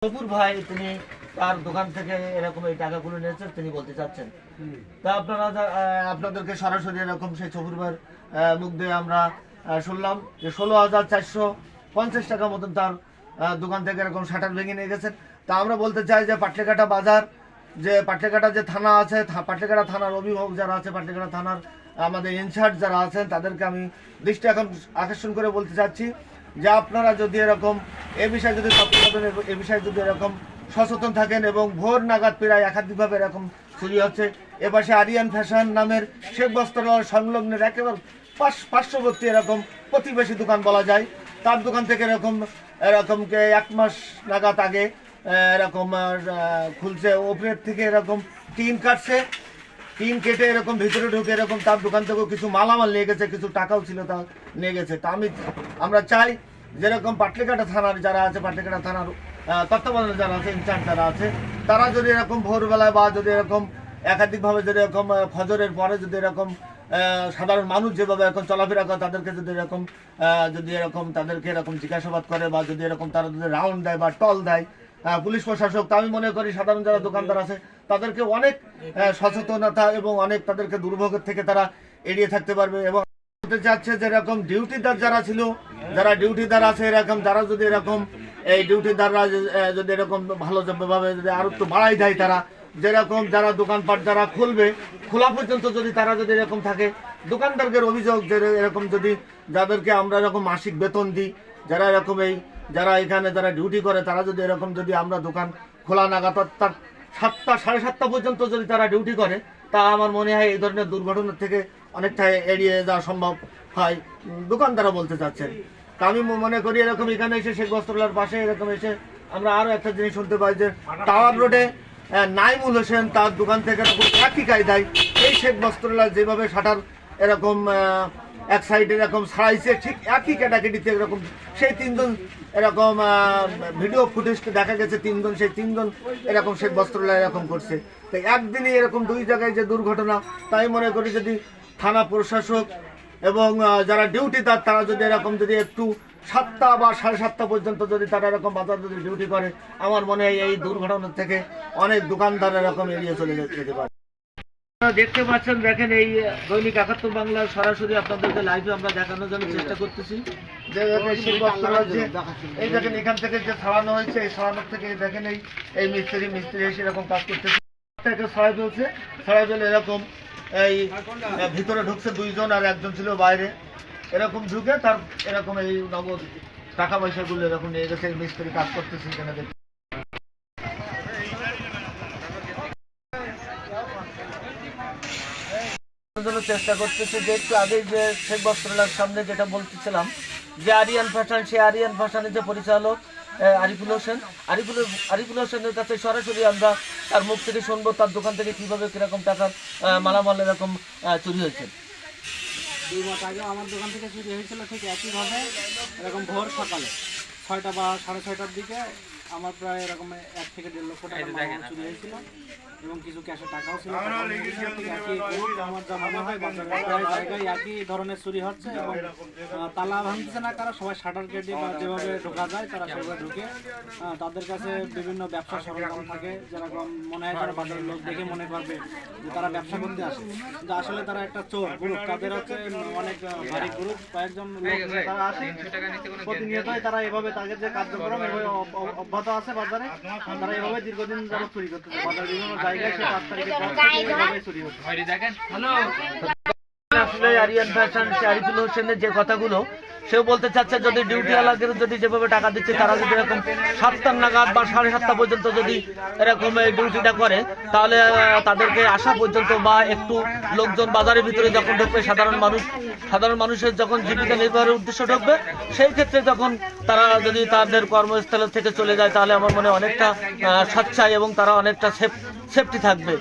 সবুর ভাই তিনি তার দোকান থেকে এরকম এই টাকাগুলো নিয়েছেন, তিনি বলতে চাচ্ছেন। তা আপনারা আপনাদেরকে সরাসরি এরকম সেই সবুর ভাইয়ের মুখ দিয়ে আমরা শুনলাম যে 16,450 টাকা মতন তার দোকান থেকে এরকম শাটার ভেঙে নিয়ে গেছেন। তা আমরা বলতে চাই যে পাটলিঘাটা বাজার, যে পাটলিঘাটা যে থানা আছে, পাটলিঘাটা থানার অভিভাবক যারা আছে, পাটলিঘাটা থানার আমাদের ইনচার্জ যারা আছেন, তাদেরকে আমি দৃষ্টি এখন আকর্ষণ করে বলতে চাচ্ছি যে আপনারা যদি এরকম এ বিষয়ে যদি এ বিষয়ে যদি এরকম সচেতন থাকেন এবং ভোর নাগাদ প্রায় একাধিকভাবে এরকম চুরি হচ্ছে। এপাশে আরিয়ান ফ্যাশন নামের শেখ বস্ত্রালয় সংলগ্নের একেবারে পার্শ্ববর্তী এরকম প্রতিবেশী দোকান বলা যায়, তার দোকান থেকে এরকমকে 1 মাস নাগাদ আগে এরকম খুলছে, ওপরের থেকে এরকম টিন কাটছে, টিন কেটে এরকম ভিতরে ঢুকে এরকম তার দোকান থেকেও কিছু মালামাল নিয়ে গেছে, কিছু টাকাও ছিল তা নিয়ে গেছে। তা আমরা চাই যেরকম পাটলিঘাটা থানার যারা আছে, পাটলিঘাটা থানার তত্ত্বাবধানে যারা আছে, ইনচার্জ যারা আছে, তারা যদি এরকম ভোরবেলায় বা যদি এরকম একাধিকভাবে যদি এরকম ফজরের পরে যদি এরকম সাধারণ মানুষ যেভাবে এখন চলাফেরা করে, তাদেরকে যদি এরকম তাদেরকে এরকম জিজ্ঞাসাবাদ করে বা যদি এরকম তারা যদি রাউন্ড দেয় বা টল দেয় পুলিশ প্রশাসক, তা আমি মনে করি সাধারণ যারা দোকানদার আছে তাদেরকে অনেক সচেতনতা এবং অনেক তাদেরকে দুর্ভোগের থেকে তারা এড়িয়ে থাকতে পারবে। এবং বলতে চাচ্ছে যে এরকম ডিউটিদার যারা ছিল, যারা ডিউটিদার আছে এরকম, তারা যদি এরকম এই ডিউটিদাররা যদি এরকম ভালোভাবে যদি আরো একটু বাড়াই দেয়, তারা যেরকম যারা দোকানপাট যারা খুলবে, খোলা পর্যন্ত যদি তারা যদি এরকম থাকে, দোকানদারদের অভিযোগ যে এরকম যদি যাদেরকে আমরা এরকম মাসিক বেতন দিই, যারা এরকম যারা এখানে যারা ডিউটি করে, তারা যদি এরকম যদি আমরা দোকান খোলা নাগাদ তার 7টা 7:30 পর্যন্ত যদি তারা ডিউটি করে, তা আমার মনে হয় এই ধরনের দুর্ঘটনার থেকে অনেকটা এড়িয়ে যাওয়া সম্ভব হয়, দোকানদাররা বলতে চাচ্ছেন। তা আমি মনে করি এরকম এখানে এসে শেখ বস্ত্রালয়ের পাশে এরকম এসে আমরা আরও একটা জিনিস শুনতে পাই যে টাওয়ার রোডে নাইমুল হোসেন তার দোকান থেকে একই কায়দায় এই শেখ বস্ত্রালয় যেভাবে শাটার এরকম এক সাইডে এরকম ছাড়াইছে, ঠিক একই ক্যাটাগরিতে এরকম সেই 3 জন এরকম ভিডিও ফুটেজটা দেখা গেছে, 3 জন সেই 3 জন এরকম শেখ বস্ত্রালয় এরকম করছে। তাই একদিনই এরকম 2 জায়গায় যে দুর্ঘটনা, তাই মনে করি যদি থানা প্রশাসক এবং যারা ডিউটিদার তারা যদি এরকম যদি একটু 7টা বা 7:30 পর্যন্ত যদি তারা এরকম বাজার যদি ডিউটি করে, আমার মনে হয় এই দুর্ঘটনার থেকে অনেক দোকানদার এরকম এড়িয়ে চলে যেতে পারে। দেখতে পাচ্ছেন, দেখেন এই দৈনিক 71 বাংলার সরাসরি আপনাদেরকে লাইভে আমরা দেখানোর জন্য চেষ্টা করতেছি যে এই দেখেন এখান থেকে যে ছাড়ানো হয়েছে, এই ছাড়ানোর থেকে দেখেন এই মিস্ত্রি এসে এরকম কাজ করতেছে, ছড়াই ফেলছে, ছড়াই ফেলে এরকম এই ভিতরে ঢুকছে 2 জন আর 1 জন ছিল বাইরে, এরকম ঢুকে তার এরকম এই নগদ টাকা পয়সাগুলো এরকম নিয়ে গেছে, মিস্ত্রি কাজ করতেছে এখানে। চেষ্টা করতেছে যে একটু আগে যে শেখ বস্ত্রালয়ের সামনে যেটা বলতেছিলাম যে আরিয়ান ফ্যাশন, সেই আরিয়ান ফ্যাশনের যে পরিচালক আরিফুল হোসেনের কাছে সরাসরি আমরা তার মুখ থেকে শুনবো তার দোকান থেকে কিভাবে কিরকম টাকার মালামাল এরকম চুরি হয়েছে। 2 মাস আগে আমার দোকান থেকে চুরি হয়েছিল, ঠিক একইভাবে এরকম ভোর সকালে 6টা বা 6:30টার দিকে আমার প্রায় এরকম 1 থেকে 1.5 লক্ষ টাকা চুরি হয়েছিল এবং কিছু ক্যাশে টাকাও ছিল। আমার যা মনে হয় প্রায় জায়গায় একই ধরনের চুরি হচ্ছে এবং তালা ভাঙতেছে না কারা, সবাই শাটার কেটে বা যেভাবে ঢোকা যায় তারা সেভাবে ঢুকে তাদের কাছে বিভিন্ন ব্যবসা সরঞ্জাম থাকে, যেরকম মনে হয় তারা বাজারের লোক দেখে মনে করবে যে তারা ব্যবসা করতে আসে, কিন্তু আসলে তারা একটা চোর গ্রুপ, তাদের হচ্ছে অনেক ভারী গ্রুপ, কয়েকজন লোক তারা আসে প্রতিনিয়তই, তারা এভাবে তাদের যে কার্যক্রম এভাবে অব্যাহত আছে বাজারে, তারা এভাবে দীর্ঘদিন যারা চুরি করতেছে বাজার বিভিন্ন জায়গায়, সে 5 তারিখের পর থেকে এভাবে চুরি হচ্ছে। আসলে আরিয়ান ফ্যাশন আরিফুল হোসেনের যে কথাগুলো সেও বলতে চাচ্ছে, যদি ডিউটিওয়ালাদের যদি যেভাবে টাকা দিচ্ছে তারা যদি এরকম 7টা নাগাদ বা 7:30 পর্যন্ত যদি এরকম ডিউটিটা করে, তাহলে তাদেরকে আসা পর্যন্ত বা একটু লোকজন বাজারের ভিতরে যখন ঢুকবে, সাধারণ মানুষের যখন জীবিকা নির্বাহের উদ্দেশ্য ঢুকবে, সেই ক্ষেত্রে যখন তারা যদি তাদের কর্মস্থল থেকে চলে যায়, তাহলে আমার মনে হয় অনেকটা স্বচ্ছায় এবং তারা অনেকটা সেফটি থাকবে।